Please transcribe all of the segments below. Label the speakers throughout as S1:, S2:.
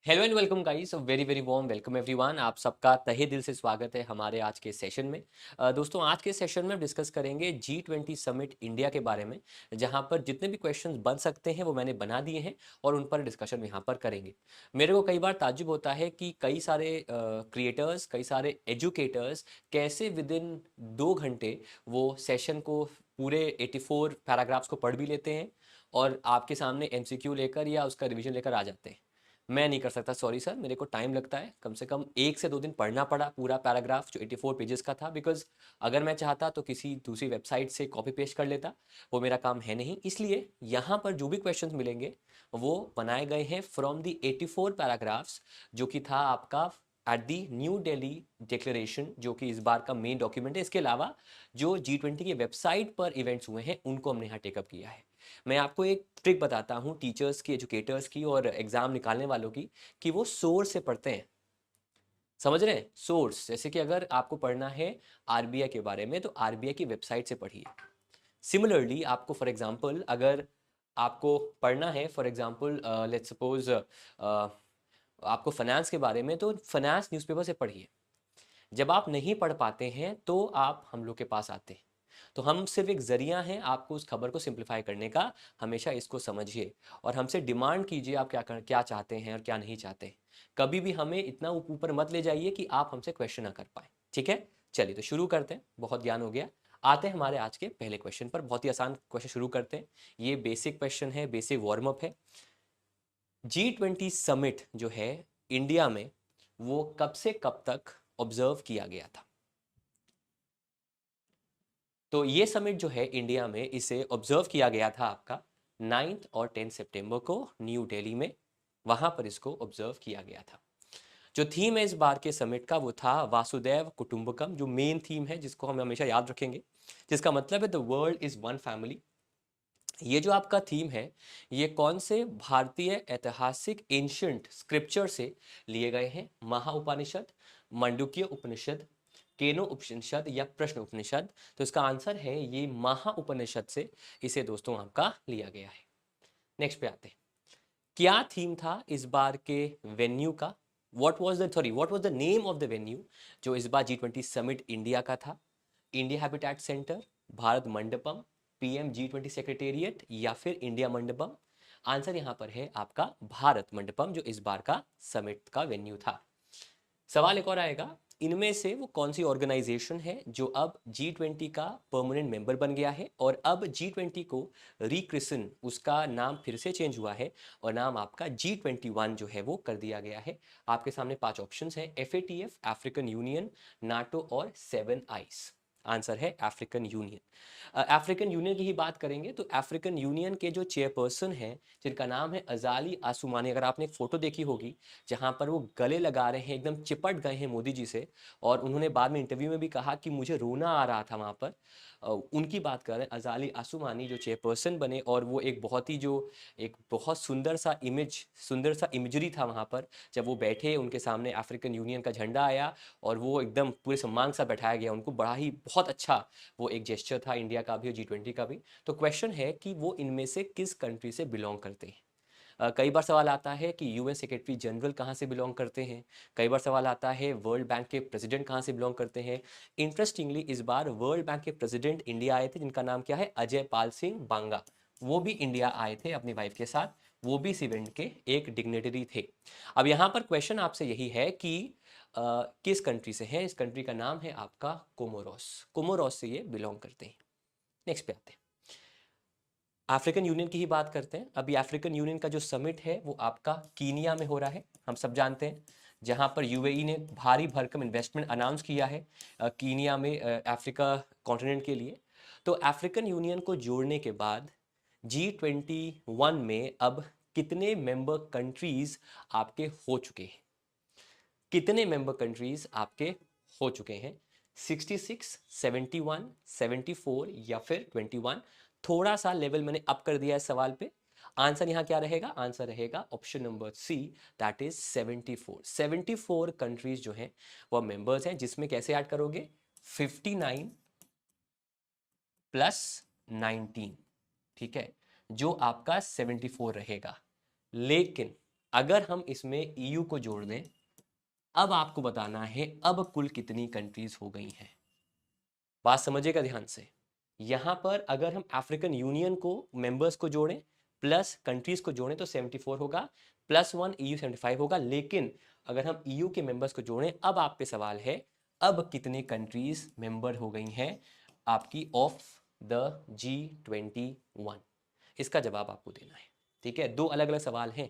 S1: Hello and welcome guys, very very warm welcome everyone. आप सबका तहे दिल से स्वागत है हमारे आज के सेशन में। दोस्तों, आज के सेशन में हम डिस्कस करेंगे G20 समिट इंडिया के बारे में, जहां पर जितने भी क्वेश्चंस बन सकते हैं वो मैंने बना दिए हैं और उन पर डिस्कशन यहां पर करेंगे। मेरे को कई बार ताज्जुब होता है कि कई सारे क्रिएटर्स, कई सारे एजुकेटर्स कैसे विद इन 2 घंटे वो सेशन को पूरे 84 पैराग्राफ्स को पढ़ भी लेते हैं और आपके सामने एमसीक्यू लेकर या उसका रिवीजन लेकर आ जाते हैं। मैं नहीं कर सकता, सॉरी सर, मेरे को टाइम लगता है। कम से कम 1 से 2 दिन पढ़ना पड़ा पूरा पैराग्राफ जो 84 पेजेस का था, बिकॉज अगर मैं चाहता तो किसी दूसरी वेबसाइट से कॉपी पेस्ट कर लेता। वो मेरा काम है नहीं, इसलिए यहाँ पर जो भी क्वेश्चंस मिलेंगे वो बनाए गए हैं फ्रॉम दी 84 पैराग्राफ्स, जो कि था आपका at the new Delhi declaration, जो कि इस बार का मेन डॉक्यूमेंट है। इसके अलावा जो G20 की वेबसाइट पर इवेंट्स हुए हैं उनको हमने यहाँ टेकअप किया है। मैं आपको एक ट्रिक बताता हूँ टीचर्स की, एजुकेटर्स की और एग्जाम निकालने वालों की, कि वो सोर्स से पढ़ते हैं। समझ रहे हैं? सोर्स, जैसे कि अगर आपको पढ़ना है आरबीआई के बारे में तो आरबीआई की वेबसाइट से पढ़िए। सिमिलरली आपको फॉर एग्जांपल अगर आपको पढ़ना है, फॉर एग्जांपल लेट्स सपोज आपको फाइनेंस के बारे में, तो फाइनेंस न्यूज़पेपर से पढ़िए। जब आप नहीं पढ़ पाते हैं तो आप हम लोग के पास आते हैं, तो हम सिर्फ एक जरिया हैं आपको उस खबर को सिंप्लीफाई करने का। हमेशा इसको समझिए और हमसे डिमांड कीजिए आप क्या चाहते हैं और क्या नहीं चाहते। कभी भी हमें इतना ऊपर मत ले जाइए कि आप हमसे क्वेश्चन ना कर पाए। ठीक है, चलिए तो शुरू करते हैं। बहुत ज्ञान हो गया, आते हैं हमारे आज के पहले क्वेश्चन पर। बहुत ही आसान क्वेश्चन शुरू करते हैं। ये बेसिक क्वेश्चन है, बेसिक वार्म अप है। G20 समिट जो है इंडिया में, वो कब से कब तक ऑब्जर्व किया गया था? तो ये समिट जो है इंडिया में, इसे ऑब्जर्व किया गया था आपका 9 और 10 सितंबर को न्यू दिल्ली में। वहां पर इसको ऑब्जर्व किया गया था। जो थीम है इस बार के समिट का वो था वासुदेव कुटुंबकम, जो मेन थीम है जिसको हम हमेशा याद रखेंगे, जिसका मतलब है the world is one family. ये जो आपका थीम है, ये कौन से भारतीय ऐतिहासिक एंशियंट स्क्रिप्चर से लिए गए हैं? महा उपनिषद, मंडुक्य उपनिषद, केनो उपनिषद या प्रश्न उपनिषद? तो इसका आंसर है ये महा उपनिषद से इसे दोस्तों आपका लिया गया है। नेक्स्ट पे आते हैं। क्या थीम था इस बार के वेन्यू का? What was the name of the venue जो इस बार G20 समिट इंडिया का था? India habitat centre, Bharat Mandapam, PM G20 secretariat या फिर इंडिया मंडपम? आंसर यहां पर है आपका भारत मंडपम, जो इस बार का समिट का वेन्यू था। सवाल एक और आएगा, इनमें से वो कौन सी ऑर्गेनाइजेशन है जो अब G20 का परमानेंट मेंबर बन गया है और अब G20 को रिक्रिसन, उसका नाम फिर से चेंज हुआ है और नाम आपका G21 जो है वो कर दिया गया है। आपके सामने 5 ऑप्शंस हैं, FATF, अफ्रीकन यूनियन, नाटो और 7 आइस। आंसर है अफ्रीकन यूनियन। अफ्रीकन यूनियन की ही बात करेंगे तो अफ्रीकन यूनियन के जो चेयरपर्सन हैं, जिनका नाम है अजाली आसुमानी, अगर आपने एक फोटो देखी होगी जहां पर वो गले लगा रहे हैं, एकदम चिपट गए हैं मोदी जी से, और उन्होंने बाद में इंटरव्यू में भी कहा कि मुझे रोना आ रहा था वहां पर। उनकी बात कर रहे हैं, अजाली आसुमानी जो चेयरपर्सन बने, और वो एक बहुत ही जो एक बहुत सुंदर सा इमेजरी था वहां पर। जब वो बैठे, उनके सामने अफ्रीकन यूनियन का झंडा आया और वो एकदम पूरे सम्मान के साथ बैठाया गया उनको। बड़ा ही बहुत अच्छा वो एक जेस्चर था, इंडिया का भी और G20 का भी। तो क्वेश्चन है कि वो इनमें से किस कंट्री से बिलोंग करते हैं? कई बार सवाल आता है कि यूएन सेक्रेटरी जनरल कहाँ से बिलोंग करते हैं। कई बार सवाल आता है वर्ल्ड बैंक के प्रेसिडेंट कहाँ से बिलोंग करते हैं। इंटरेस्टिंगली इस बार वर्ल्ड बैंक के प्रेसिडेंट इंडिया आए थे, जिनका नाम क्या है? अजय पाल सिंह बांगा। वो भी इंडिया आए थे अपनी वाइफ के साथ। वो भी इस इवेंट के एक डिग्नेटरी थे। अब यहाँ पर क्वेश्चन आपसे यही है कि किस कंट्री से है? इस कंट्री का नाम है आपका कोमोरोस। कोमोरोस से ये बिलोंग करते हैं। नेक्स्ट पे आते हैं, अफ्रीकन यूनियन की ही बात करते हैं। अभी अफ्रीकन यूनियन का जो समिट है वो आपका कीनिया में हो रहा है, हम सब जानते हैं, जहां पर यूएई ने भारी भरकम इन्वेस्टमेंट अनाउंस किया है कीनिया में, अफ्रीका कॉन्टिनेंट के लिए। तो अफ्रीकन यूनियन को जोड़ने के बाद G21 में अब कितने मेंबर कंट्रीज आपके हो चुके हैं? कितने मेंबर कंट्रीज आपके हो चुके हैं? 66, 71, 74 या फिर 21? थोड़ा सा लेवल मैंने अप कर दिया है सवाल पे। आंसर यहां क्या रहेगा? आंसर रहेगा option number C, that is 74। 74 countries जो हैं वो मेंबर्स हैं, जिसमें कैसे ऐड करोगे? 59 प्लस 19, ठीक है, जो आपका 74 रहेगा। लेकिन अगर हम इसमें ईयू को जोड़ दें, अब आपको बताना है अब कुल कितनी कंट्रीज हो गई हैं। बात समझिएगा ध्यान से। यहां पर अगर हम अफ्रीकन यूनियन को मेंबर्स को जोड़ें प्लस कंट्रीज को जोड़ें तो 74 होगा, +1 ईयू 75 होगा। लेकिन अगर हम ईयू के मेंबर्स को जोड़ें, अब आप पे सवाल है अब कितने कंट्रीज मेंबर हो गई हैं आपकी ऑफ द G21। इसका जवाब आपको देना है। ठीक है, दो अलग अलग सवाल हैं,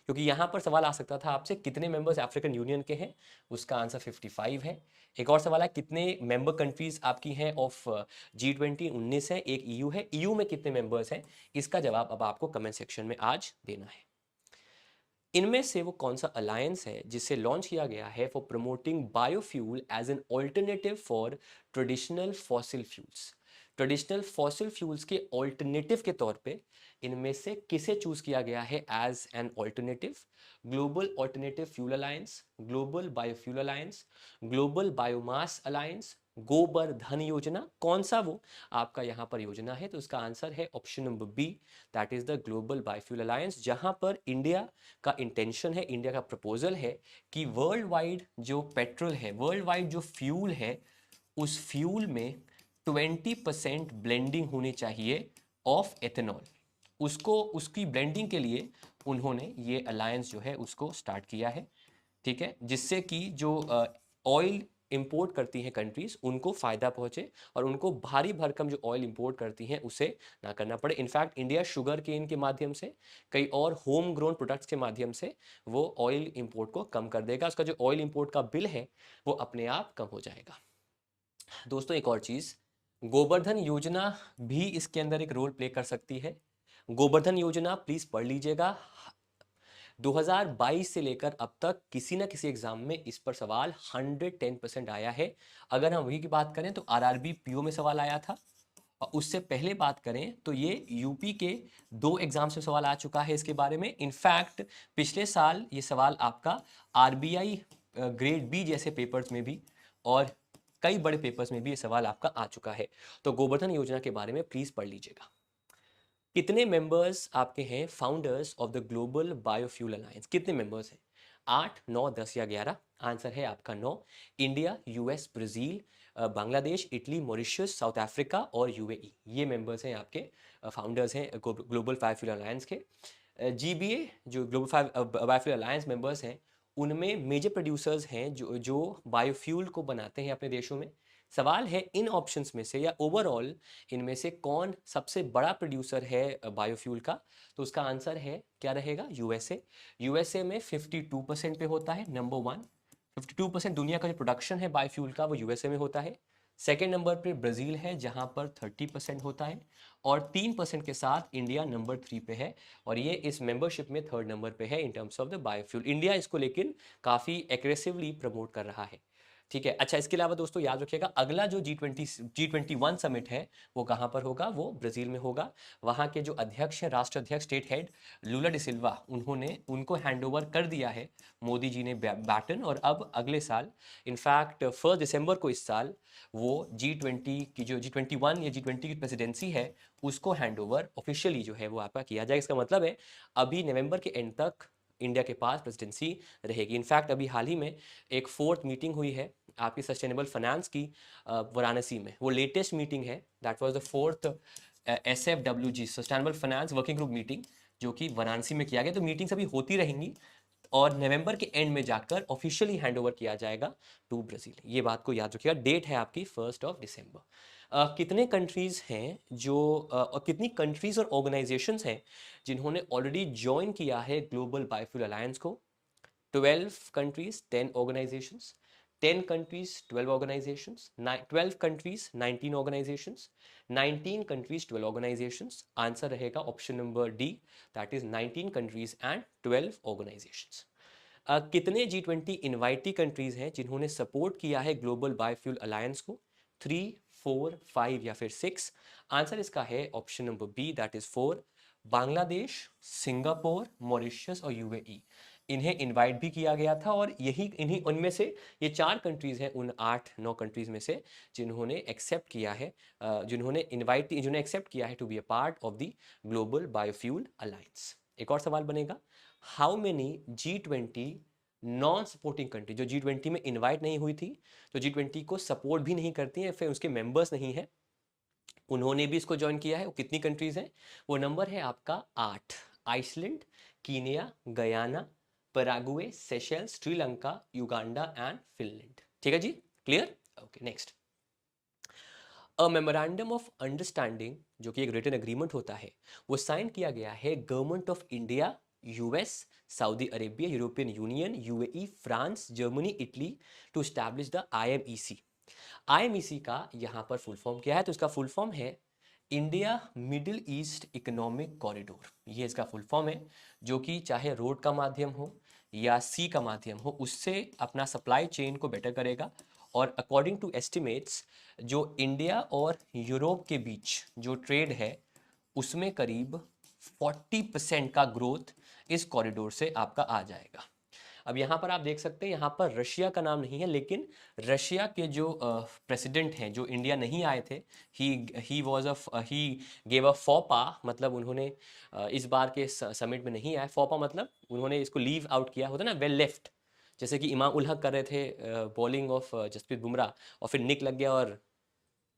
S1: क्योंकि यहां पर सवाल आ सकता था आपसे कितने मेंबर्स अफ्रीकन यूनियन के हैं, उसका आंसर 55 है। एक और सवाल है कितने मेंबर कंट्रीज आपकी हैं ऑफ G20, 19 है, एक ईयू है, ईयू में कितने मेंबर्स हैं, इसका जवाब अब आपको कमेंट सेक्शन में आज देना है। इनमें से वो कौन सा अलायंस है जिसे लॉन्च किया गया है for promoting biofuel as an alternative for traditional fossil fuels. Traditional fossil fuels के ऑल्टरनेटिव के तौर पे इनमें से किसे चूज किया गया है as an alternative? Global alternative fuel alliance, global biofuel alliance, global biomass alliance, Gobardhan योजना, कौन सा वो आपका यहाँ पर योजना है? तो इसका आंसर है option number B, that is the global biofuel alliance, जहां पर इंडिया का इंटेंशन है, इंडिया का प्रपोजल है कि वर्ल्ड वाइड जो पेट्रोल है, वर्ल्ड वाइड जो फ्यूल है, उस फ्यूल में 20% ब्लेंडिंग होनी चाहिए ऑफ एथेनॉल। उसको उसकी ब्लेंडिंग के लिए उन्होंने ये अलायंस जो है उसको स्टार्ट किया है। ठीक है, जिससे कि जो ऑयल इंपोर्ट करती हैं कंट्रीज उनको फायदा पहुंचे और उनको भारी भरकम जो ऑयल इंपोर्ट करती हैं उसे ना करना पड़े। इनफैक्ट इंडिया शुगर केन के माध्यम से, कई और होम ग्रोन प्रोडक्ट्स के माध्यम से वो ऑयल इंपोर्ट को कम कर देगा। उसका जो ऑयल इंपोर्ट का बिल है वो अपने आप कम हो जाएगा। दोस्तों एक और चीज, गोवर्धन योजना भी इसके अंदर एक रोल प्ले कर सकती है। गोवर्धन योजना प्लीज पढ़ लीजिएगा, 2022 से लेकर अब तक किसी ना किसी एग्जाम में इस पर सवाल 110% आया है। अगर हम वही की बात करें तो आरआरबी पीओ में सवाल आया था, और उससे पहले बात करें तो ये यूपी के 2 एग्जाम से सवाल आ चुका है इसके बारे में। इनफैक्ट पिछले साल ये सवाल आपका आरबीआई ग्रेड बी जैसे पेपर्स में भी और कई बड़े पेपर्स में भी ये सवाल आपका आ चुका है। तो गोवर्धन योजना के बारे में प्लीज पढ़ लीजिएगा। कितने मेंबर्स आपके हैं founders of the global biofuel alliance? कितने मेंबर्स हैं? 8, 9, 10 या 11? आंसर है आपका 9। India, US, Brazil, Bangladesh, Italy, Mauritius, south Africa और यूएई, ये मेंबर्स हैं आपके, फाउंडर्स हैं ग्लोबल बायोफ्यूल अलायंस के। जीबीए जो ग्लोबल बायोफ्यूल अलायंस मेंबर्स हैं, उनमें मेजर प्रोड्यूसर्स हैं जो जो बायोफ्यूल को बनाते हैं अपने देशों में। सवाल है इन ऑप्शंस में से या ओवरऑल इनमें से कौन सबसे बड़ा प्रोड्यूसर है बायोफ्यूल का? तो उसका आंसर है क्या रहेगा? यूएसए। यूएसए में 52% पे होता है, नंबर 1। 52% दुनिया का जो प्रोडक्शन है बायोफ्यूल का वो यूएसए में होता है। सेकेंड नंबर पे ब्राज़ील है जहां पर 30% होता है, और 3% के साथ इंडिया नंबर 3 पे है, और ये इस मेंबरशिप में थर्ड नंबर पे है in terms of the biofuel. India इसको लेकिन काफ़ी एग्रेसिवली प्रमोट कर रहा है। ठीक है, अच्छा इसके अलावा दोस्तों याद रखिएगा अगला जो G21 समिट है वो कहाँ पर होगा? वो ब्राज़ील में होगा। वहाँ के जो अध्यक्ष हैं, राष्ट्र अध्यक्ष, स्टेट हेड लूला डी सिल्वा, उन्होंने उनको हैंडओवर कर दिया है मोदी जी ने बैटन, और अब अगले साल इनफैक्ट 1 दिसंबर को इस साल वो G20 की जो G21 या G20 की प्रेसिडेंसी है उसको हैंडओवर ऑफिशियली जो है वो आपका किया जाएगा। इसका मतलब है अभी नवंबर के एंड तक इंडिया के पास प्रेसिडेंसी रहेगी। इनफैक्ट अभी हाल ही में एक 4th मीटिंग हुई है आपकी सस्टेनेबल फाइनेंस की वाराणसी में, वो लेटेस्ट मीटिंग है, that was the 4th SFWG sustainable finance working group meeting, जो कि वाराणसी में किया गया। तो मीटिंग्स अभी होती रहेंगी और नवंबर के एंड में जाकर ऑफिशियली हैंडओवर किया जाएगा टू ब्राज़ील। ये बात को याद रखिएगा, डेट है आपकी 1 दिसंबर। कितने कंट्रीज हैं जो और कितनी कंट्रीज और ऑर्गेनाइजेशंस हैं जिन्होंने ऑलरेडी ज्वाइन किया है ग्लोबल बायोफ्यूल अलायंस को? 12 countries, 10 organizations, 10 countries, 12 organizations, 12 countries, 19 organizations, 19 countries, 12 organizations. Answer रहेगा option number D, that is 19 countries and 12 organizations. कितने G20 इनवाइटी कंट्रीज हैं जिन्होंने सपोर्ट किया है ग्लोबल बायोफ्यूल अलायंस को? 3, 4, 5 या फिर 6? आंसर इसका है option number B, that is 4। Bangladesh, Singapore, Mauritius और यूएई, इन्हें इनवाइट भी किया गया था, और यही इन्हीं उनमें से ये 4 कंट्रीज हैं उन 8-9 कंट्रीज में से जिन्होंने एक्सेप्ट किया है, जिन्होंने एक्सेप्ट किया है to be a part of the global biofuel alliance. एक और सवाल बनेगा, how many G20 non supporting country, जो G20 में इनवाइट नहीं हुई थी, तो G20 को सपोर्ट भी नहीं करती हैं, फिर उसके मेंबर्स नहीं है, उन्होंने भी इसको ज्वाइन किया है। वो कितनी कंट्रीज हैं? वो नंबर है आपका 8। Iceland, Kenya, Guyana, Paraguay, Seychelles, Sri Lanka, Uganda and Finland. ठीक है जी, clear? Okay, next. A memorandum of understanding, जो कि एक रिटन एग्रीमेंट होता है, वो साइन किया गया है government of India, US, Saudi Arabia, European Union, UAE, France, Germany, Italy to establish the IMEC. IMEC का यहाँ पर फुल फॉर्म क्या है? तो इसका फुल फॉर्म है India Middle East economic corridor. ये इसका फुल फॉर्म है, जो कि चाहे रोड का माध्यम हो या सी का माध्यम हो, उससे अपना सप्लाई चेन को बेटर करेगा। और अकॉर्डिंग टू एस्टिमेट्स, जो इंडिया और यूरोप के बीच जो ट्रेड है, उसमें करीब 40% का ग्रोथ इस कॉरिडोर से आपका आ जाएगा। अब यहाँ पर आप देख सकते हैं, यहाँ पर रशिया का नाम नहीं है, लेकिन रशिया के जो प्रेसिडेंट हैं, जो इंडिया नहीं आए थे, ही गेव अ फॉपा, मतलब उन्होंने इस बार के समिट में नहीं आए। फॉपा मतलब उन्होंने इसको लीव आउट किया, होता ना, वेल लेफ्ट। जैसे कि इमाम उल हक कर रहे थे बॉलिंग ऑफ जसप्रीत बुमराह, और फिर निक लग गया और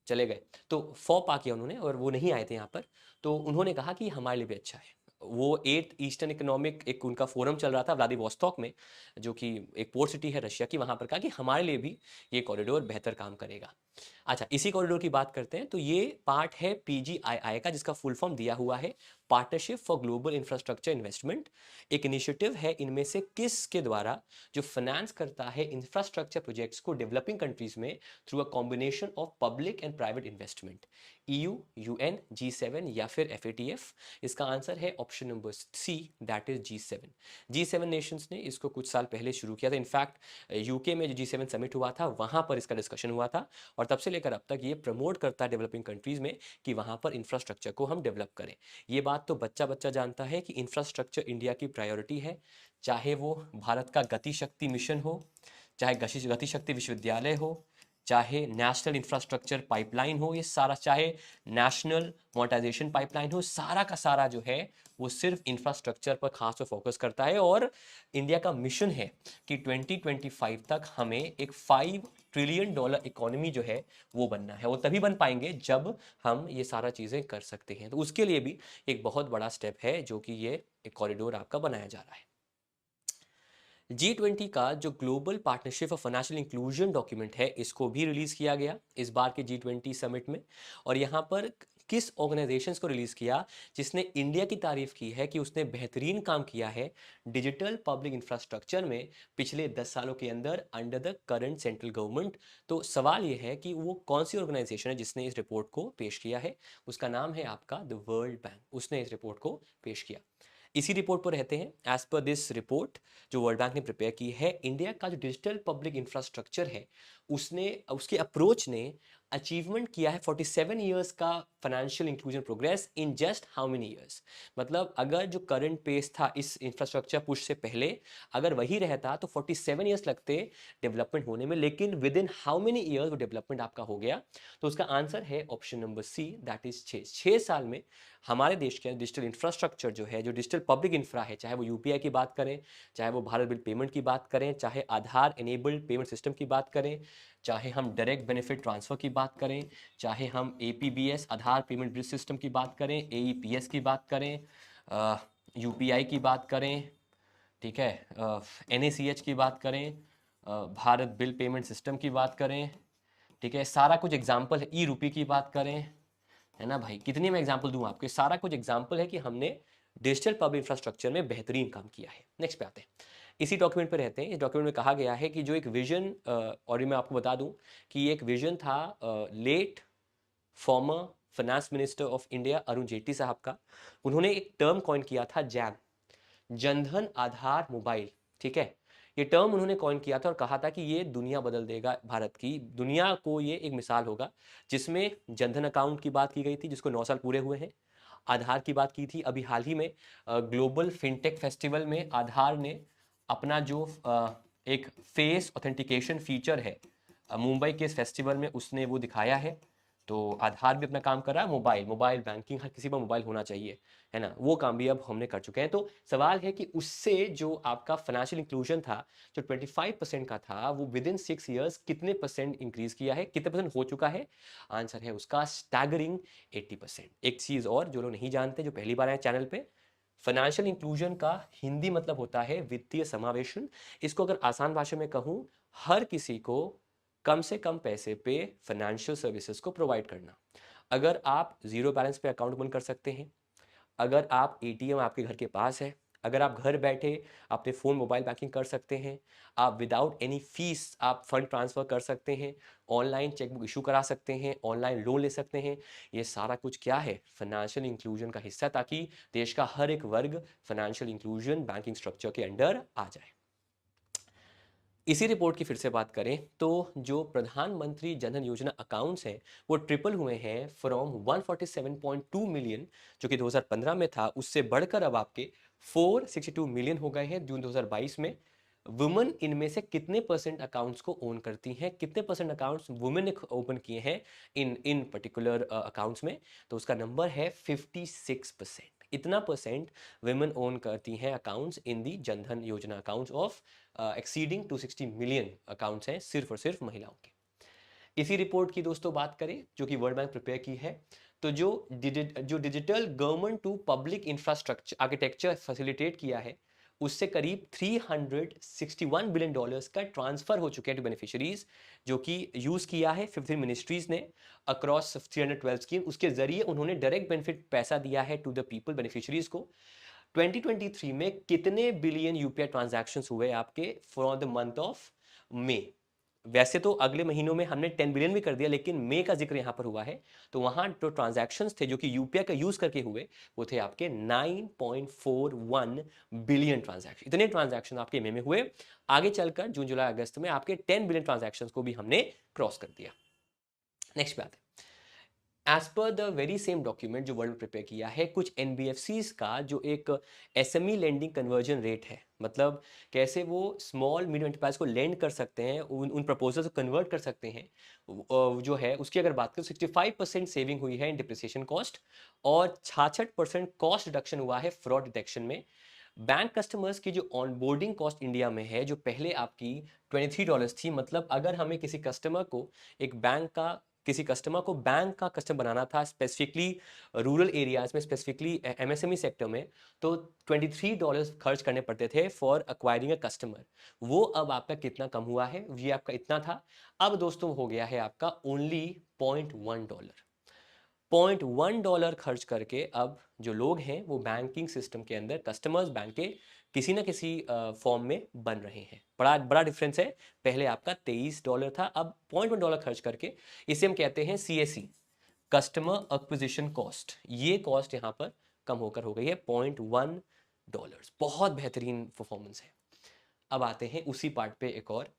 S1: चले गए, तो फॉपा किया उन्होंने, और वो नहीं आए थे यहाँ पर। तो उन्होंने कहा कि हमारे लिए भी अच्छा है। वो 8th ईस्टर्न इकोनॉमिक एक उनका फोरम चल रहा था व्लादिवोस्टॉक में, जो कि एक पोर्ट सिटी है रशिया की, वहाँ पर कहा कि हमारे लिए भी ये कॉरिडोर बेहतर काम करेगा। अच्छा, इसी कॉरिडोर की बात करते हैं। तो ये पार्ट है पीजीआईआई का, जिसका फुल फॉर्म दिया हुआ है partnership for global infrastructure investment. एक इनिशिएटिव है, इनमें से किसके द्वारा, जो फाइनेंस करता है इंफ्रास्ट्रक्चर प्रोजेक्ट्स को डेवलपिंग कंट्रीज में through a combination of public and private investment. EU, UN, G7 या फिर FATF? इसका आंसर है option number C, that is G7। G7 nations ने इसको कुछ साल पहले शुरू किया था। इनफैक्ट यूके में जो G7 समिट हुआ था, वहां पर इसका डिस्कशन हुआ था, और तब से लेकर अब तक ये प्रमोट करता है डेवलपिंग कंट्रीज में कि वहां पर इंफ्रास्ट्रक्चर को हम डेवलप करें। ये बात तो बच्चा बच्चा जानता है कि इंफ्रास्ट्रक्चर इंडिया की प्रायोरिटी है, चाहे वो भारत का गति शक्ति मिशन हो, चाहे गति शक्ति विश्वविद्यालय हो, चाहे नेशनल इंफ्रास्ट्रक्चर पाइपलाइन हो, ये सारा, चाहे नेशनल मोनेटाइजेशन पाइपलाइन हो, सारा का सारा जो है वो सिर्फ इंफ्रास्ट्रक्चर पर खास तौर फोकस करता है। और इंडिया का मिशन है कि 2025 तक हमें एक $5 ट्रिलियन इकोनॉमी जो है वो बनना है। वो तभी बन पाएंगे जब हम ये सारा चीज़ें कर सकते हैं। तो उसके लिए भी एक बहुत बड़ा स्टेप है, जो कि ये एक कॉरिडोर आपका बनाया जा रहा है। G20 का जो global partnership for financial inclusion document है, इसको भी रिलीज किया गया इस बार के G20 समिट में। और यहाँ पर किस ऑर्गेनाइजेशंस को रिलीज किया, जिसने इंडिया की तारीफ की है कि उसने बेहतरीन काम किया है डिजिटल पब्लिक इंफ्रास्ट्रक्चर में पिछले 10 सालों के अंदर under the current central government. तो सवाल ये है कि वो कौन सी ऑर्गेनाइजेशन है जिसने इस रिपोर्ट को पेश किया है। उसका नाम है आपका द वर्ल्ड बैंक, उसने इस रिपोर्ट को पेश किया। इसी रिपोर्ट पर रहते हैं। एज पर दिस रिपोर्ट जो वर्ल्ड बैंक ने प्रिपेयर की है, इंडिया का जो डिजिटल पब्लिक इंफ्रास्ट्रक्चर है, उसके अप्रोच ने अचीवमेंट किया है 47 ईयर्स का financial inclusion progress in just how many years. मतलब अगर जो करंट पेस था इस इंफ्रास्ट्रक्चर पुश से पहले, अगर वही रहता तो 47 ईयर्स लगते डेवलपमेंट होने में, लेकिन within how many years वो डेवलपमेंट आपका हो गया। तो उसका आंसर है option number C, that is 6 साल में हमारे देश के डिजिटल इंफ्रास्ट्रक्चर जो है, जो डिजिटल पब्लिक इंफ्रा है, चाहे वो यूपीआई की बात करें, चाहे वो भारत बिल पेमेंट की बात करें, चाहे आधार एनेबल्ड पेमेंट सिस्टम की बात करें, चाहे हम डायरेक्ट बेनिफिट ट्रांसफर की बात करें, चाहे हम APBS आधार पेमेंट बिल सिस्टम की बात करें, AEPS की बात करें, UPI की बात करें, ठीक है, NACH की बात करें, भारत बिल पेमेंट सिस्टम की बात करें, ठीक है, सारा कुछ एग्जाम्पल है, E-रूपी की बात करें, है ना भाई। कितनी मैं एग्जाम्पल दूं आपको, सारा कुछ एग्जाम्पल है कि हमने डिजिटल पब्लिक इंफ्रास्ट्रक्चर में बेहतरीन काम किया है। नेक्स्ट पे आते हैं, इसी डॉक्यूमेंट पे रहते हैं। इस डॉक्यूमेंट में कहा गया है कि जो एक विजन, और मैं आपको बता दूं कि ये एक विजन था late former finance minister of India Arun Jaitley साहब का। उन्होंने एक टर्म कॉइन किया था, जैम, जनधन आधार मोबाइल, ठीक है। ये टर्म उन्होंने कॉइन किया था और कहा था कि ये दुनिया बदल देगा, भारत की दुनिया को ये एक मिसाल होगा, जिसमें जनधन अकाउंट की बात की गई थी, जिसको 9 साल पूरे हुए हैं। आधार की बात की थी अभी हाल ही में ग्लोबल फिनटेक फेस्टिवल में। आधार ने अपना जो एक फेस ऑथेंटिकेशन फीचर है, मुंबई के इस फेस्टिवल में उसने वो दिखाया है। तो आधार भी अपना काम कर रहा है, मोबाइल मोबाइल बैंकिंग, हर किसी पर मोबाइल होना चाहिए, है ना, वो काम भी अब हमने कर चुके हैं। तो सवाल है कि उससे जो आपका फाइनेंशियल इंक्लूजन था, जो 25% का था, वो विद इन 6 ईयर्स कितने परसेंट इंक्रीज किया है, कितने परसेंट हो चुका है? आंसर है उसका स्टैगरिंग 80%। एक चीज और जो लोग नहीं जानते, जो पहली बार आए चैनल पे, फाइनेंशियल इंक्लूजन का हिंदी मतलब होता है वित्तीय समावेशन। इसको अगर आसान भाषा में कहूं, हर किसी को कम से कम पैसे पे फाइनेंशियल सर्विसेज को प्रोवाइड करना। अगर आप जीरो बैलेंस पे अकाउंट ओपन कर सकते हैं, अगर आप एटीएम आपके घर के पास है, अगर आप घर बैठे अपने फ़ोन मोबाइल बैंकिंग कर सकते हैं, आप विदाउट एनी फीस आप फंड ट्रांसफ़र कर सकते हैं, ऑनलाइन चेकबुक इशू करा सकते हैं, ऑनलाइन लोन ले सकते हैं, ये सारा कुछ क्या है? फाइनेंशियल इंक्लूजन का हिस्सा, ताकि देश का हर एक वर्ग फाइनेंशियल इंक्लूजन बैंकिंग स्ट्रक्चर के अंडर आ जाए। इसी रिपोर्ट की फिर से बात करें तो जो प्रधानमंत्री जनधन योजना अकाउंट्स हैं, वो ट्रिपल हुए हैं फ्रॉम 147.2 मिलियन, जो कि 2015 में था, उससे बढ़कर अब आपके 462 मिलियन हो गए हैं जून 2022 में। वुमेन इनमें से कितने परसेंट अकाउंट्स को ओन करती हैं, कितने परसेंट अकाउंट्स वुमेन ने ओपन किए हैं इन पर्टिकुलर अकाउंट्स में? तो उसका नंबर है 56%। इतना परसेंट वुमेन ओन करती हैं अकाउंट्स इन दी जनधन योजना accounts of exceeding 260 million accounts हैं सिर्फ और सिर्फ महिलाओं के। इसी रिपोर्ट की दोस्तों बात करें जो कि वर्ल्ड बैंक प्रिपेयर की है, तो जो digital government to public infrastructure architecture facilitate किया है, उससे करीब 361 बिलियन डॉलर्स का ट्रांसफर हो चुके हैं टू बेनिफिशियरीज, जो कि यूज किया है 15 मिनिस्ट्रीज ने अक्रॉस 312 स्कीम। उसके जरिए उन्होंने डायरेक्ट बेनिफिट पैसा दिया है टू द पीपल बेनिफिशियरीज को। 2023 में कितने बिलियन यूपीआई ट्रांजैक्शंस हुए आपके for the month of May? वैसे तो अगले महीनों में हमने 10 बिलियन भी कर दिया, लेकिन मई का जिक्र यहां पर हुआ है, तो वहां जो ट्रांजैक्शंस थे जो कि यूपीआई का यूज करके हुए, वो थे आपके 9.41 बिलियन ट्रांजैक्शन। इतने ट्रांजैक्शन आपके मई में हुए। आगे चलकर जून जुलाई अगस्त में आपके 10 बिलियन ट्रांजैक्शंस को भी हमने क्रॉस कर दिया। नेक्स्ट बात है, as per the very same document जो वर्ल्ड प्रिपेयर किया है, कुछ एनबीएफसीज का जो एक एसएमई लेंडिंग कन्वर्जन रेट है, मतलब कैसे वो स्मॉल मीडियम एंटरप्राइज को लेंड कर सकते हैं, उन प्रपोजल्स को कन्वर्ट कर सकते हैं, जो है उसकी अगर बात करें, 65% सेविंग हुई है इन डिप्रिसिएशन कॉस्ट और 66% कॉस्ट रिडक्शन हुआ है फ्रॉड डिटेक्शन में। बैंक कस्टमर्स की जो ऑनबोर्डिंग कॉस्ट इंडिया में है, जो पहले आपकी $23 थी, मतलब अगर हमें किसी कस्टमर को बैंक का कस्टमर बनाना था, स्पेसिफिकली रूरल एरियाज में, स्पेसिफिकली एमएसएमई सेक्टर में, तो $23 खर्च करने पड़ते थे फॉर अक्वायरिंग अ कस्टमर। वो अब आपका कितना कम हुआ है? ये आपका इतना था, अब दोस्तों हो गया है आपका ओनली $0.1। $0.1 खर्च करके अब जो लोग हैं वो बैंकिंग सिस्टम के अंदर कस्टमर्स बैंक के किसी ना किसी फॉर्म में बन रहे हैं। बड़ा बड़ा डिफरेंस है। पहले आपका $23 था, अब $0.1 खर्च करके, इसे हम कहते हैं सीएससी, कस्टमर एक्विजिशन कॉस्ट। ये कॉस्ट यहाँ पर कम होकर हो गई है $0.1। बहुत बेहतरीन परफॉर्मेंस है। अब आते हैं उसी पार्ट पे एक और।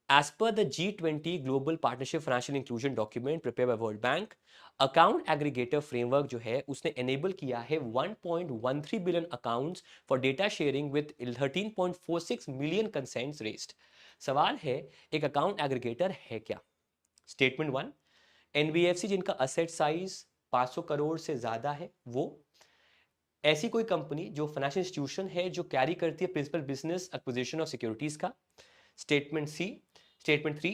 S1: As per the G20 Global Partnership Financial Inclusion document prepared by World Bank, account aggregator framework जो है उसने एनेबल किया है 1.13 billion accounts for data sharing with 13.46 million consents raised. सवाल है, एक अकाउंट एग्रीगेटर है क्या? स्टेटमेंट वन, एनबीएफसी जिनका असेट साइज 500 करोड़ से ज्यादा है, वो ऐसी कोई कंपनी जो फाइनेंशियल इंस्टीट्यूशन है जो कैरी करती है principal business acquisition of securities का। स्टेटमेंट सी, स्टेटमेंट थ्री,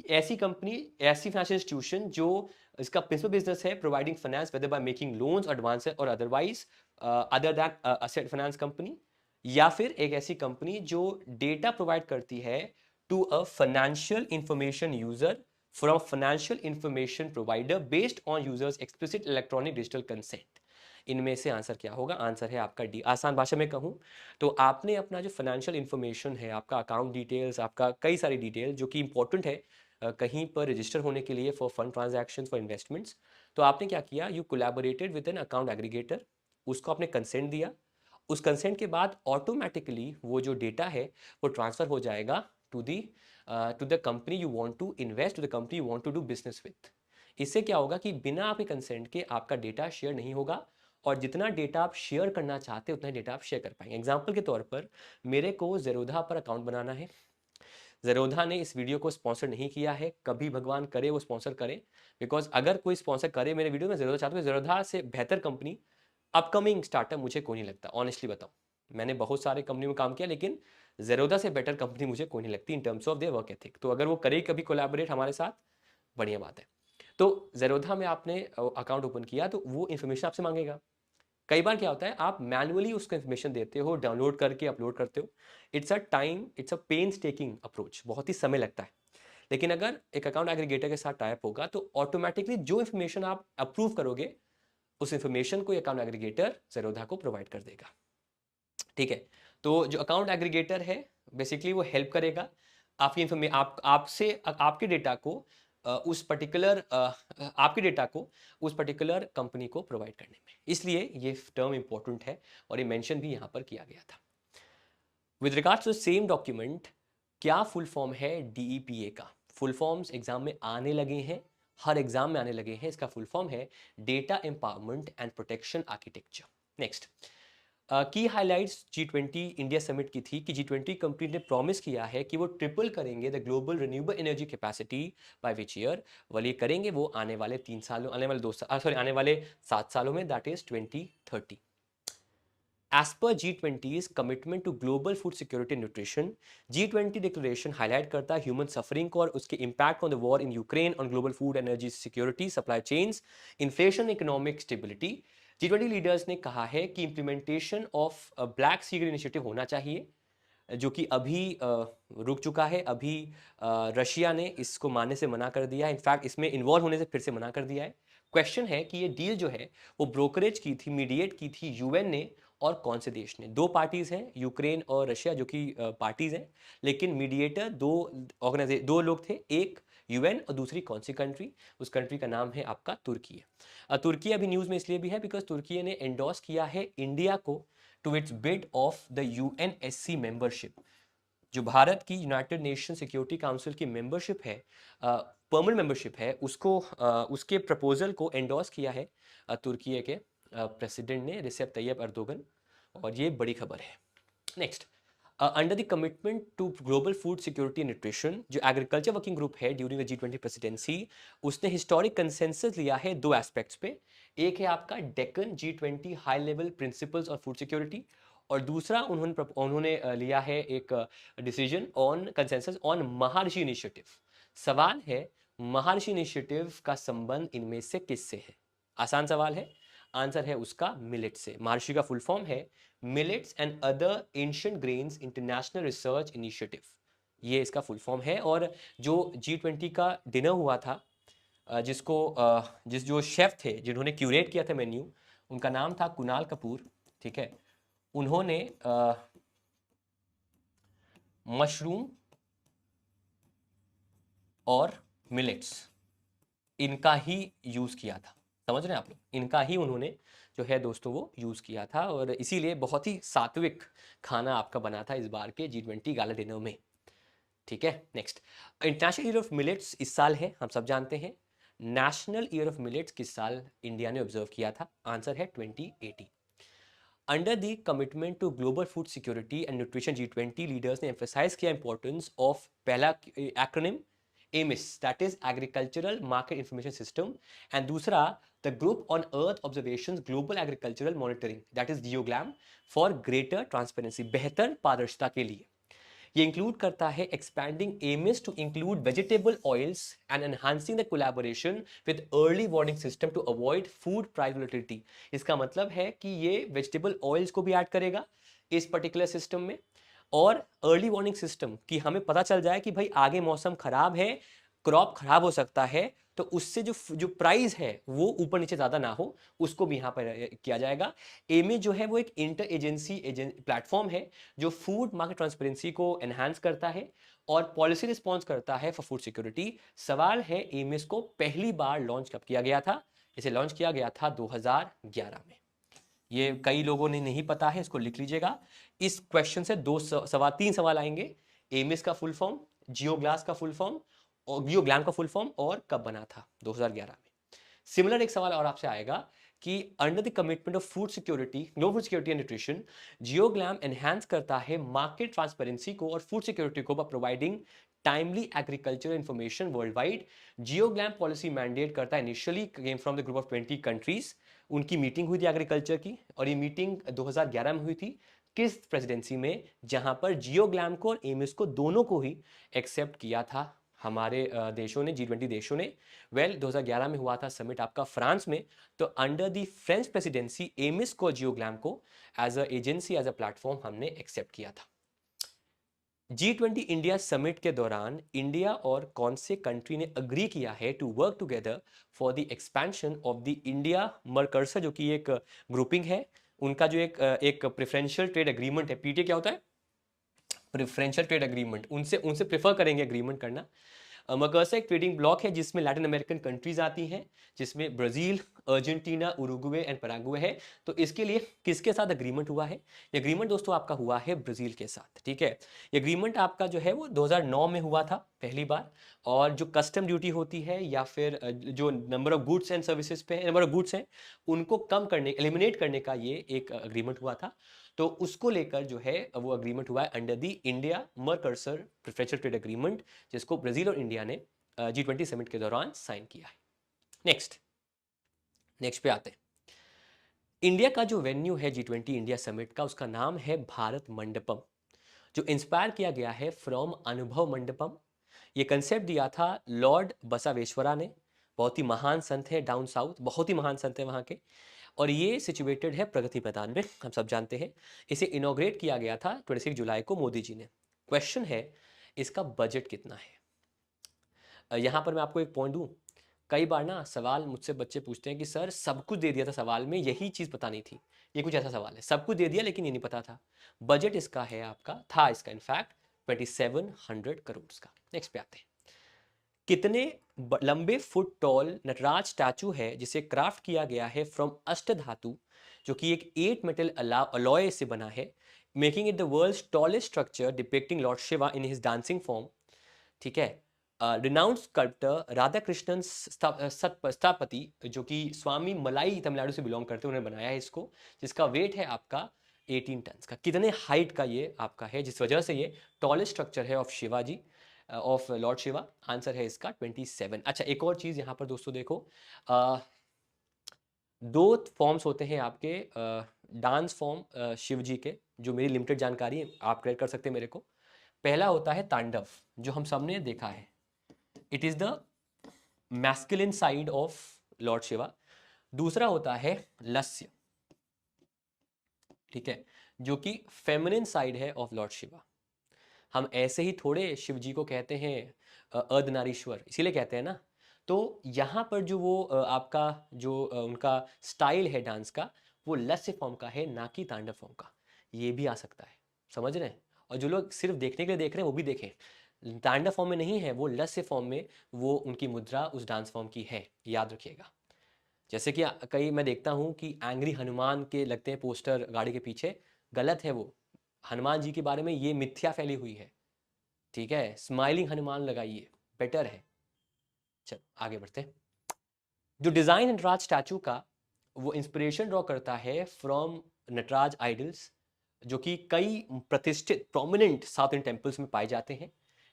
S1: ऐसी कंपनी, ऐसी फाइनेंशियल इंस्टीट्यूशन जो इसका प्रिंसिपल बिजनेस है providing finance whether by making loans advance और otherwise other that asset finance company. या फिर एक ऐसी कंपनी जो डेटा प्रोवाइड करती है to a financial information user from financial information provider based on users explicit electronic digital consent. इनमें से आंसर क्या होगा? आंसर है आपका डी। आसान भाषा में कहूं तो आपने अपना जो फाइनेंशियल इंफॉर्मेशन है, आपका अकाउंट डिटेल्स, आपका कई सारी डिटेल जो कि इंपॉर्टेंट है कहीं पर रजिस्टर होने के लिए for fund transactions, for investments, तो आपने क्या किया? You collaborated with an account aggregator, उसको आपने कंसेंट दिया। उस कंसेंट के बाद ऑटोमेटिकली वो जो डेटा है वो ट्रांसफर हो जाएगा to the to the company you want to invest, to the company you want to do business with. इससे क्या होगा कि बिना आपके कंसेंट के आपका डेटा शेयर नहीं होगा, और जितना डेटा आप शेयर करना चाहते हैं उतना डेटा आप शेयर कर पाएंगे। एग्जाम्पल के तौर पर, मेरे को ज़ेरोधा पर अकाउंट बनाना है, ज़ेरोधा ने इस वीडियो को स्पॉन्सर नहीं किया है, कभी भगवान करे वो स्पॉन्सर करे, बिकॉज अगर कोई स्पॉन्सर करे मेरे वीडियो में, ज़ेरोधा चाहता हूँ, ज़ेरोधा से बेहतर कंपनी अपकमिंग स्टार्टअप मुझे कोई नहीं लगता, ऑनेस्टली बताऊँ। मैंने बहुत सारे कंपनी में काम किया, लेकिन ज़ेरोधा से बेटर कंपनी मुझे कोई नहीं लगती in terms of their work ethic. तो अगर वो करे कभी कोलैबोरेट हमारे साथ, बढ़िया बात है। तो ज़ेरोधा में आपने अकाउंट ओपन किया तो वो इन्फॉर्मेशन आपसे मांगेगा। कई बार क्या होता है, आप मैनुअली उसको इन्फॉर्मेशन देते हो, डाउनलोड करके अपलोड करते हो। It's a painstaking approach, बहुत ही समय लगता है। लेकिन अगर एक अकाउंट एग्रीगेटर के साथ टाइप होगा तो ऑटोमेटिकली जो इन्फॉर्मेशन आप अप्रूव करोगे, उस इन्फॉर्मेशन को अकाउंट एग्रीगेटर ज़ेरोधा को प्रोवाइड कर देगा। ठीक है, तो जो अकाउंट एग्रीगेटर है बेसिकली वो हेल्प करेगा आपकी इन्फॉर्मेशन, आपसे आपके डेटा को उस पर्टिकुलर आपके डेटा को उस पर्टिकुलर कंपनी को प्रोवाइड करने में। इसलिए ये टर्म इंपॉर्टेंट है और ये मेंशन भी यहाँ पर किया गया था। With regards to same document, क्या फुल फॉर्म है DEPA का? फुल फॉर्म्स एग्जाम में आने लगे हैं, हर एग्जाम में आने लगे हैं। इसका फुल फॉर्म है data empowerment and protection architecture. Next, की हाइलाइट्स G20 इंडिया समिट की थी कि G20 कंपनी ने प्रॉमिस किया है कि वो ट्रिपल करेंगे the global renewable energy capacity bye which year. वाल ये करेंगे वो आने वाले 3 सालों, आने वाले 2 साल, सॉरी आने वाले 7 सालों में, that is 2030। As per G20's commitment to global food security and nutrition, G20 declaration highlight करता है ह्यूमन सफरिंग को और उसके impact on the war in Ukraine, on global food energy security, supply chains, inflation, economic stability. G20 leaders ने कहा है कि implementation of Black Sea grain initiative होना चाहिए, जो कि अभी रुक चुका है। अभी रशिया ने इसको मानने से मना कर दिया है, इनफैक्ट इसमें इन्वॉल्व होने से फिर से मना कर दिया है। क्वेश्चन है कि ये डील जो है वो ब्रोकरेज की थी, मीडिएट की थी यूएन ने और कौन से देश ने? दो पार्टीज हैं, यूक्रेन और रशिया, जो कि पार्टीज हैं, लेकिन मीडिएटर दो लोग थे, एक यूएन और दूसरी कौन सी कंट्री? उस कंट्री का नाम है आपका तुर्की है। तुर्की अभी न्यूज में इसलिए भी है बिकॉज तुर्की ने एंडोर्स किया है इंडिया को to its bid of the UNSC membership. जो भारत की यूनाइटेड नेशन सिक्योरिटी काउंसिल की मेंबरशिप है, परमानेंट मेंबरशिप है, उसको उसके प्रपोजल को एंडोर्स किया है तुर्की के प्रेसिडेंट ने, रिसेप तैयब अर्दोगन, और ये बड़ी खबर है। Next, under the commitment to global food security and nutrition, जो एग्रीकल्चर वर्किंग ग्रुप है ड्यूरिंग द G20 प्रेसिडेंसी, उसने हिस्टोरिक कंसेंसस लिया है दो एस्पेक्ट्स पे। एक है आपका Deccan G20 high level principles और फूड सिक्योरिटी, और दूसरा उन्होंने लिया है एक decision on consensus on Maharishi initiative. सवाल है, महर्षि इनिशिएटिव का संबंध इनमें से किससे है? आसान सवाल है, आंसर है उसका मिलेट से। महर्षि का फुल फॉर्म है millets and other ancient grains international research initiative, ये इसका फुल फॉर्म है। और जो G20 का डिनर हुआ था, जो शेफ थे जिन्होंने क्यूरेट किया था मेन्यू, उनका नाम था कुणाल कपूर। ठीक है, उन्होंने मशरूम और मिलेट्स इनका ही यूज किया था। समझ रहे हैं आप लोग? इनका ही उन्होंने जो है दोस्तों वो यूज किया था, और इसीलिए बहुत ही सात्विक खाना आपका बना था इस बार के G20 गाला डिनर में। ठीक है, next, international year of millets इस साल है, हम सब जानते हैं। नेशनल ईयर ऑफ मिलेट्स किस साल इंडिया ने ऑब्जर्व किया था? आंसर है 2018। Under the commitment to global food security and nutrition, G20 leaders ने एम्फेसाइज किया इंपॉर्टेंस ऑफ पहला acronym AMIS, that is agricultural market information system, and दूसरा the group on earth observations global agricultural monitoring, that is GEOGLAM, for greater transparency, बेहतर पारदर्शिता के लिए। ये include करता है expanding AMIS to include vegetable oils and enhancing the collaboration with early warning system to avoid food price volatility. इसका मतलब है कि ये वेजिटेबल ऑयल्स को भी ऐड करेगा इस पर्टिकुलर सिस्टम में, और अर्ली वार्निंग सिस्टम कि हमें पता चल जाए कि भाई आगे मौसम खराब है, क्रॉप खराब हो सकता है, तो उससे जो प्राइस है वो ऊपर नीचे ज्यादा ना हो, उसको भी यहाँ पर किया जाएगा। AMIS जो है वो एक इंटर एजेंसी प्लेटफॉर्म है जो फूड मार्केट ट्रांसपेरेंसी को एनहांस करता है और पॉलिसी रिस्पॉन्स करता है फॉर फूड सिक्योरिटी। सवाल है, AMIS को पहली बार लॉन्च कब किया गया था? इसे लॉन्च किया गया था 2011 में। ये कई लोगों ने नहीं पता है, इसको लिख लीजिएगा। इस क्वेश्चन से तीन सवाल आएंगे। AMIS का फुल फॉर्म, GEOGLAM का फुल फॉर्म, और GEOGLAM का फुल फॉर्म, और कब बना था? 2011 में। सिमिलर एक सवाल और आपसे आएगा कि under the commitment of food security, global food security and nutrition, GEOGLAM enhance करता है मार्केट ट्रांसपेरेंसी को और फूड सिक्योरिटी को by providing timely agriculture information worldwide. GEOGLAM policy mandate करता है, initially came from the group of 20 countries. उनकी meeting हुई थी एग्रीकल्चर की, और ये मीटिंग 2011 में हुई थी। किस प्रेसिडेंसी में? जहां पर जियोग्राम को और एमिस को दोनों को ही एक्सेप्ट किया था हमारे देशों ने, G20 देशों ने। 2011 में हुआ था समिट आपका फ्रांस में। तो under the French presidency AMIS को, जियोग्राम को as a agency, as a platform हमने एक्सेप्ट किया था। G20 इंडिया समिट के दौरान इंडिया और कौन से कंट्री ने अग्री किया है to work together for the expansion of the India Mercosur, जो कि एक ग्रुपिंग है उनका, जो एक प्रेफरेंशियल ट्रेड एग्रीमेंट है। पीटीए क्या होता है? Preferential trade agreement. उनसे उनसे प्रेफर करेंगे एग्रीमेंट करना। मकरसा एक ट्रेडिंग ब्लॉक है जिसमें लैटिन अमेरिकन कंट्रीज आती हैं, जिसमें Brazil, Argentina, Uruguay and Paraguay है। तो इसके लिए किसके साथ अग्रीमेंट हुआ है? ये अग्रीमेंट दोस्तों आपका हुआ है ब्राजील के साथ, ठीक है। ये अग्रीमेंट आपका जो है वो 2009 में हुआ था पहली बार। और जो कस्टम ड्यूटी होती है, या फिर जो number of goods and services पे नंबर ऑफ गुड्स हैं, उनको कम करने, एलिमिनेट करने का ये एक अग्रीमेंट हुआ था। तो उसको लेकर जो है वो अग्रीमेंट हुआ है under the India Mercosur preferential trade agreement, जिसको ब्राजील और इंडिया ने G20 समिट के दौरान साइन किया है। नेक्स्ट पे आते हैं। इंडिया का जो वेन्यू है G20 इंडिया समिट का, उसका नाम है भारत मंडपम, जो इंस्पायर किया गया है फ्रॉम अनुभव मंडपम। ये कंसेप्ट दिया था लॉर्ड बसावेश्वरा ने, बहुत ही महान संत है डाउन साउथ, बहुत ही महान संत है वहाँ के। और ये सिचुएटेड है प्रगति मैदान में, हम सब जानते हैं। इसे इनॉग्रेट किया गया था 26 जुलाई को मोदी जी ने। क्वेश्चन है, इसका बजट कितना है? यहाँ पर मैं आपको एक पॉइंट दूँ। कई बार ना सवाल मुझसे बच्चे पूछते हैं कि सर सब कुछ दे दिया था सवाल में, यही चीज़ पता नहीं थी। ये कुछ ऐसा सवाल है, सब कुछ दे दिया लेकिन ये नहीं पता था। बजट इसका है आपका, था इसका इनफैक्ट 2700 करोड़ का। नेक्स्ट पे आते हैं। कितने लंबे फुट टॉल नटराज स्टैचू है जिसे क्राफ्ट किया गया है फ्रॉम अष्टधातु, जो कि एक 8 मेटल अलॉय से बना है, making it the world's tallest structure depicting lord Shiva in his dancing form, ठीक है। रिनाउंड स्कल्प्टर राधा कृष्णन स्थापति, जो कि स्वामी मलाई तमिलनाडु से बिलोंग करते हैं, उन्होंने बनाया है इसको, जिसका वेट है आपका 18 टन का। कितने हाइट का ये आपका है, जिस वजह से ये टॉलेस्ट स्ट्रक्चर है of Shivaji, of lord Shiva? Answer है इसका 27। अच्छा, एक और चीज़ यहाँ पर दोस्तों देखो, दो फॉर्म्स होते हैं आपके डांस फॉर्म शिव जी के, जो मेरी लिमिटेड जानकारी है, आप क्लियर कर सकते हैं मेरे को। पहला होता है तांडव, जो हम सबने देखा है, it is the masculine side of lord Shiva. दूसरा होता है लस्य, ठीक है, जो कि फेमिनिन साइड है ऑफ लॉर्ड शिवा। हम ऐसे ही थोड़े शिव जी को कहते हैं अर्धनारीश्वर, इसीलिए कहते हैं ना। तो यहाँ पर जो वो आपका जो उनका स्टाइल है डांस का, वो लस्य फॉर्म का है, ना कि तांडव फॉर्म का। ये भी आ सकता है, समझ रहे हैं? और जो लोग सिर्फ देखने के लिए देख रहे हैं वो भी देखें, तांडव फॉर्म में नहीं है, वो लस्य फॉर्म में वो उनकी मुद्रा उस डांस फॉर्म की है, याद रखिएगा। जैसे कि कई मैं देखता हूँ कि एंग्री हनुमान के लगते हैं पोस्टर गाड़ी के पीछे, गलत है वो। हनुमान जी के बारे में ये मिथ्या फैली हुई है, ठीक है। स्माइलिंग हनुमान लगाइए, बेटर है। चलो आगे बढ़ते हैं। जो डिजाइन नटराज स्टैचू का, वो इंस्पिरेशन ड्रॉ करता है फ्रॉम नटराज आइडल्स, जो कि कई प्रतिष्ठित प्रोमिनेंट साउथ इंडियन टेम्पल्स में पाए जाते हैं,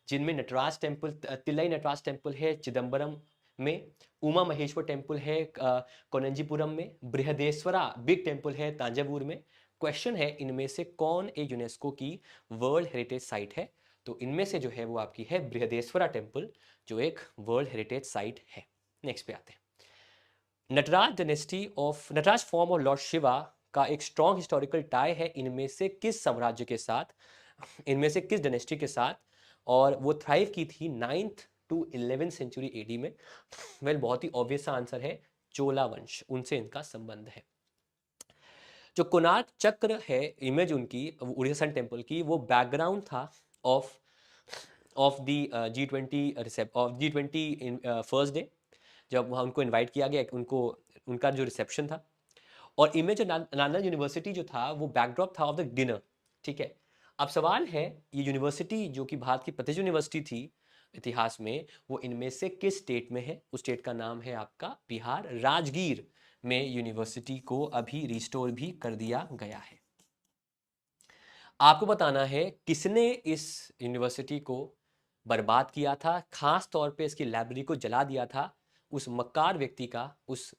S1: जिनमें नटराज टेम्पल, तिल्लाई नटराज टेम्पल है चिदम्बरम में, उमा महेश्वर टेम्पल है कोनंजीपुरम में, बृहदेश्वरा बिग टेम्पल है तांजावुर में। क्वेश्चन है, इनमें से कौन एक यूनेस्को की वर्ल्ड हेरिटेज साइट है? तो इनमें से जो है वो आपकी है बृहदेश्वरा टेम्पल, जो एक वर्ल्ड हेरिटेज साइट है। नेक्स्ट पे आते हैं। Nataraja dynasty of, Nataraja form of lord Shiva का एक स्ट्रॉन्ग हिस्टोरिकल टाई है इनमें से किस साम्राज्य के साथ, इनमें से किस डायनेस्टी के साथ? और वो थ्राइव की थी 9th to 11th century AD में। वेल बहुत ही ऑब्वियस सा आंसर है, चोला वंश, उनसे इनका संबंध है। जो कोणार्क चक्र है, इमेज उनकी उड़ीसा सन टेम्पल की, वो बैकग्राउंड था of the G20 first day, जब वहाँ उनको इनवाइट किया गया, उनको उनका जो रिसेप्शन था। और इमेज नालंदा यूनिवर्सिटी जो था वो बैकड्रॉप था ऑफ द डिनर, ठीक है। अब सवाल है, ये यूनिवर्सिटी जो कि भारत की प्रतिष्ठित यूनिवर्सिटी थी इतिहास में, वो इनमें से किस स्टेट में है? उस स्टेट का नाम है आपका बिहार। राजगीर में यूनिवर्सिटी को अभी रिस्टोर भी कर दिया गया है। आपको बताना है किसने इस यूनिवर्सिटी को बर्बाद किया था, खास तौर पे इसकी लाइब्रेरी को जला दिया था उस मक्कार व्यक्ति का, उस,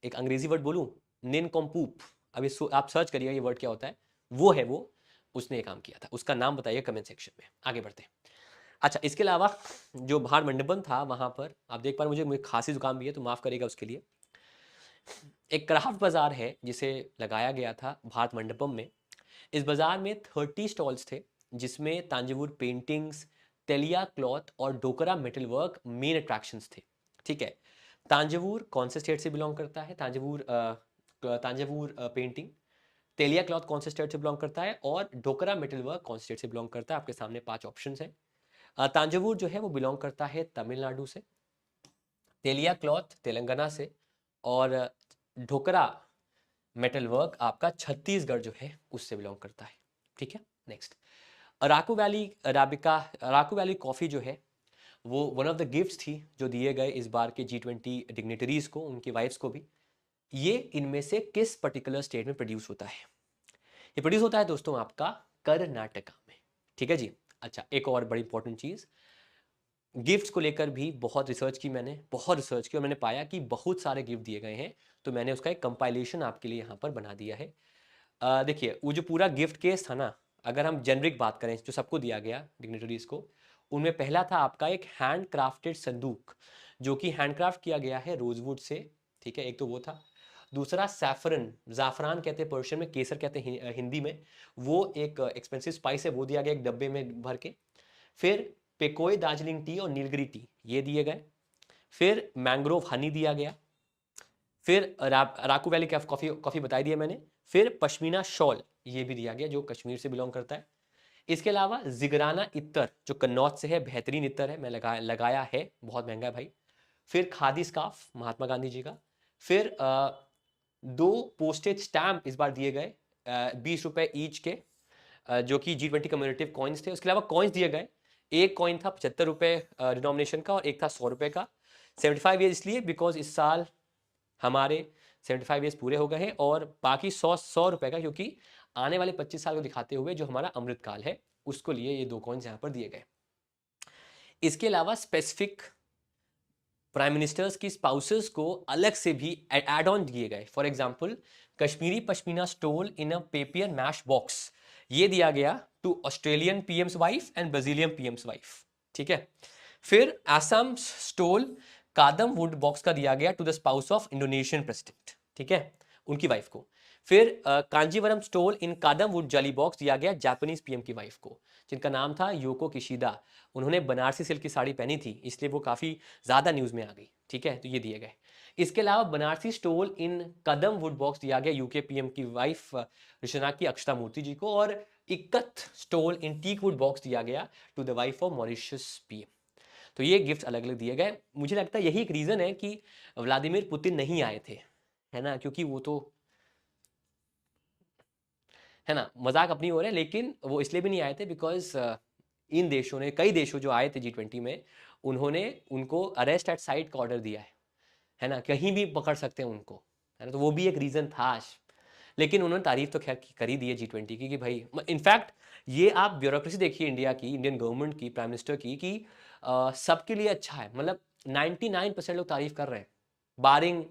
S1: एक अंग्रेजी वर्ड बोलूं, निनकॉम्पूप, अभी आप सर्च करिएगा ये वर्ड क्या होता है, वो है वो, उसने ये काम किया था। उसका नाम बताइए कमेंट सेक्शन में। आगे बढ़ते हैं। अच्छा, इसके अलावा जो भार मंडपम था वहां पर आप देख पा रहे, मुझे खांसी जुकाम भी है तो माफ करेगा उसके लिए। एक क्राफ्ट बाजार है जिसे लगाया गया था भारत मंडपम में। इस बाजार में 30 स्टॉल्स थे जिसमें तांजावुर पेंटिंग्स, तेलिया क्लॉथ और डोकरा मेटल वर्क मेन अट्रैक्शंस थे। ठीक है, तांजावुर कौन से स्टेट से बिलोंग करता है? तांजावुर पेंटिंग, तेलिया क्लॉथ कौन से स्टेट से बिलोंग करता है, और डोकरा मेटल वर्क कौन से स्टेट से बिलोंग करता है? आपके सामने 5 ऑप्शन है। तांजावुर जो है वो बिलोंग करता है तमिलनाडु से, तेलिया क्लॉथ तेलंगाना से, और ढोकरा मेटल वर्क आपका छत्तीसगढ़ जो है उससे बिलोंग करता है। ठीक है, next, Araku valley arabica, Araku valley coffee जो है वो वन ऑफ द गिफ्ट्स थी जो दिए गए इस बार के G20 डिग्नेटरीज को, उनकी वाइफ्स को भी। ये इनमें से किस पर्टिकुलर स्टेट में प्रोड्यूस होता है? ये प्रोड्यूस होता है दोस्तों आपका कर्नाटका में। ठीक है जी। अच्छा, एक और बड़ी इंपॉर्टेंट चीज़, गिफ्ट्स को लेकर भी बहुत रिसर्च की मैंने, बहुत रिसर्च की, और मैंने पाया कि बहुत सारे गिफ्ट दिए गए हैं, तो मैंने उसका एक कंपाइलेशन आपके लिए यहाँ पर बना दिया है। देखिए, वो जो पूरा गिफ्ट केस था ना, अगर हम जेनरिक बात करें जो सबको दिया गया डिग्नेटरीज को, उनमें पहला था आपका एक हैंड क्राफ्टेड संदूक, जो कि हैंडक्राफ्ट किया गया है रोजवुड से। ठीक है, एक तो वो था। दूसरा सैफरन, जाफरान कहते हैं पर्शियन में, केसर कहते हैं हिंदी में, वो एक एक्सपेंसिव स्पाइस है, वो दिया गया एक डब्बे में भर के। फिर पेकोय दार्जिलिंग टी और नीलगिरी टी ये दिए गए। फिर मैंग्रोव हनी दिया गया। फिर अराकू वैली कॉफ़ी कॉफ़ी बताई दिया मैंने। फिर पश्मीना शॉल ये भी दिया गया जो कश्मीर से बिलोंग करता है। इसके अलावा जिगराना इत्तर जो कन्नौज से है, बेहतरीन इत्तर है, मैं लगाया है, बहुत महंगा है भाई। फिर खादी स्कार्फ महात्मा गांधी जी का। फिर 2 पोस्टेज स्टैम्प इस बार दिए गए 20 रुपए ईच के, जो कि G20 कम्युनिटिव कॉइन्स थे। उसके अलावा कॉइन्स दिए गए, एक कॉइन था 75 रुपए डिनोमिनेशन का और एक था 100 रुपए का। 75 ईयर इसलिए बिकॉज इस साल हमारे 75 ईयर्स पूरे हो गए हैं, और बाकी 100 रुपए का क्योंकि आने वाले 25 साल को दिखाते हुए जो हमारा अमृतकाल है उसको लिए ये 2 कॉइन्स यहाँ पर दिए गए। इसके अलावा स्पेसिफिक प्राइम मिनिस्टर्स की स्पाउसेस को अलग से भी एड ऑन दिए गए। For example, Kashmiri pashmina stole in a papier mache box, ये दिया गया to Australian PM's wife and Brazilian PM's wife. ठीक है। फिर Assam stole kadam wood box का दिया गया to the spouse of Indonesian president. ठीक है, उनकी वाइफ को। फिर Kanjeevaram stole in kadam wood jali box दिया गया जापानीज पीएम की वाइफ को, जिनका नाम था योको किशिदा। उन्होंने बनारसी सिल्क की साड़ी पहनी थी, इसलिए वो काफ़ी ज़्यादा न्यूज़ में आ गई। ठीक है, तो ये दिए गए। इसके अलावा Banarasi stole in kadam wood box दिया गया यूके पीएम की वाइफ ऋषना की अक्षता मूर्ति जी को, और ikat stole in teak wood box दिया गया to the wife of Mauritius PM. तो ये गिफ्ट अलग अलग दिए गए। मुझे लगता है यही एक रीज़न है कि व्लादिमीर पुतिन नहीं आए थे, है ना, क्योंकि वो तो, है ना, मजाक अपनी हो रहा है, लेकिन वो इसलिए भी नहीं आए थे बिकॉज इन देशों ने, कई देशों जो आए थे G20 में, उन्होंने उनको अरेस्ट एट साइट का ऑर्डर दिया है ना, कहीं भी पकड़ सकते हैं उनको, है ना, तो वो भी एक रीज़न था। लेकिन उन्होंने तारीफ तो खैर कर ही दी है G20 की कि भाई, इनफैक्ट ये आप ब्यूरोक्रेसी देखिए इंडिया की, इंडियन गवर्नमेंट की, प्राइम मिनिस्टर की, कि सबके लिए अच्छा है। मतलब 99% लोग तारीफ कर रहे हैं, barring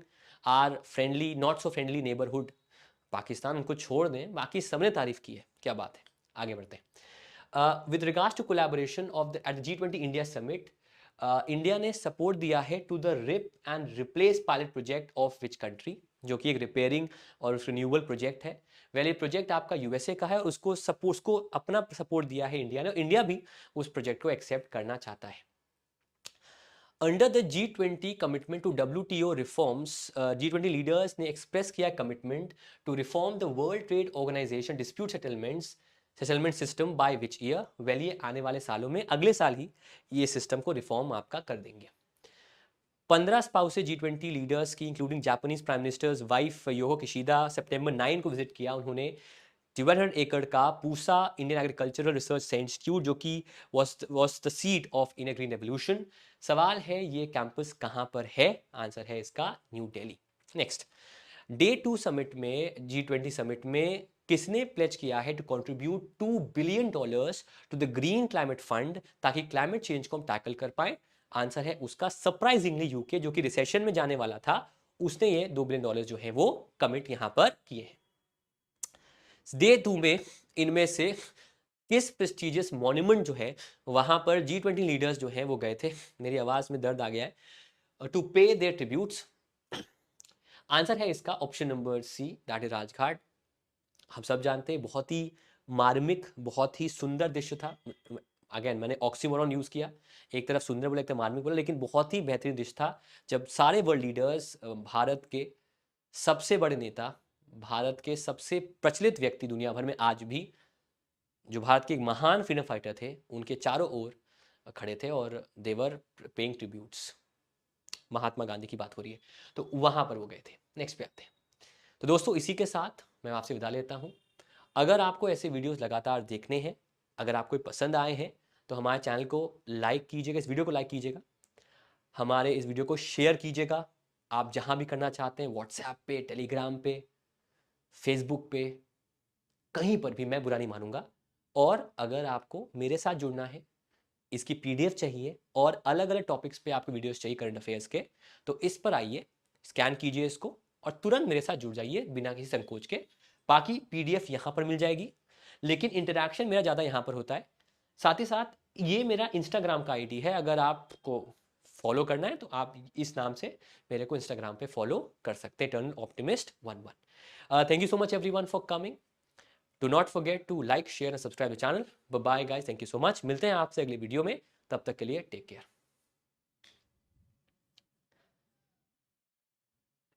S1: are friendly not so friendly neighbourhood Pakistan, उनको छोड़ दें, बाकी सबने तारीफ की है। क्या बात है। आगे बढ़ते हैं। With regards to collaboration of the at the G20 India summit, India ने सपोर्ट दिया है to the rip and replace pilot project of which country, जो कि एक रिपेयरिंग और रिन्यूएबल प्रोजेक्ट है। वेल, ये प्रोजेक्ट आपका यूएसए का है, उसको सपोर्ट, उसको अपना सपोर्ट दिया है इंडिया ने, इंडिया भी उस प्रोजेक्ट को एक्सेप्ट करना चाहता है। Under the G20 commitment to WTO reforms, G20 leaders ने एक्सप्रेस किया commitment to reform the world trade organization dispute settlement system by which year. Well, ये आने वाले सालों में, अगले साल ही ये सिस्टम को रिफॉर्म आपका कर देंगे। 15 स्पाउसे G20 लीडर्स की, including Japanese prime minister's wife Yoko Kishida, सितंबर 9 को विजिट किया उन्होंने 1200 एकड़ का Pusa Indian agricultural research institute, जो कि was the seat of Inner Green Revolution। सवाल है ये कैंपस कहाँ पर है? आंसर है इसका New Delhi. Next, day 2 summit में, G20 समिट में किसने प्लेज किया है to contribute $2 billion to the green climate fund, ताकि क्लाइमेट चेंज को हम टैकल कर पाए? आंसर है उसका सरप्राइजिंगली यूके, जो कि रिसेशन में जाने वाला था, उसने ये $2 बिलियन जो है वो कमिट यहां पर किए हैं। डे 2 में इनमें से किस प्रेस्टिजियस मॉन्यूमेंट जो है वहां पर G20 लीडर्स जो हैं वो गए थे? मेरी आवाज में दर्द आ गया है। टू पे देयर ट्रिब्यूट्स। आंसर है इसका option number C, that is Rajghat. हम सब जानते हैं बहुत ही मार्मिक, बहुत ही सुंदर दृश्य था। अगेन मैंने ऑक्सीमोरॉन यूज किया, एक तरफ सुंदर बोला एक तरफ मार्मिक बोला, लेकिन बहुत ही बेहतरीन दृश्य था जब सारे वर्ल्ड लीडर्स, भारत के सबसे बड़े नेता, भारत के सबसे प्रचलित व्यक्ति दुनिया भर में आज भी, जो भारत के एक महान फ्रीडम फाइटर थे, उनके चारों ओर खड़े थे और देवर पेइंग ट्रिब्यूट्स। महात्मा गांधी की बात हो रही है, तो वहां पर वो गए थे। नेक्स्ट पे आते हैं। तो दोस्तों इसी के साथ मैं आपसे विदा लेता हूं। अगर आपको ऐसे वीडियोस लगातार देखने हैं, अगर आपको पसंद आए हैं, तो हमारे चैनल को लाइक कीजिएगा, इस वीडियो को लाइक कीजिएगा, हमारे इस वीडियो को शेयर कीजिएगा, आप जहां भी करना चाहते हैं, व्हाट्सएप पे, टेलीग्राम पे, फेसबुक पे, कहीं पर भी मैं बुरा नहीं मानूंगा। और अगर आपको मेरे साथ जुड़ना है, इसकी पीडीएफ चाहिए और अलग अलग टॉपिक्स पे आपको वीडियोस चाहिए करंट अफेयर्स के, तो इस पर आइए, स्कैन कीजिए इसको और तुरंत मेरे साथ जुड़ जाइए बिना किसी संकोच के। बाकी पीडीएफ यहाँ पर मिल जाएगी, लेकिन इंटरेक्शन मेरा ज़्यादा यहाँ पर होता है। साथ ही साथ ये मेरा इंस्टाग्राम का आईडी है, अगर आपको फॉलो करना है तो आप इस नाम से मेरे को इंस्टाग्राम पे फॉलो कर सकते हैं, eternal optimist 11। Thank you so much everyone for coming. Do not forget to like, share and subscribe the channel. Bye guys, thank you so much. मिलते हैं आपसे अगले वीडियो में, तब तक के लिए टेक केयर।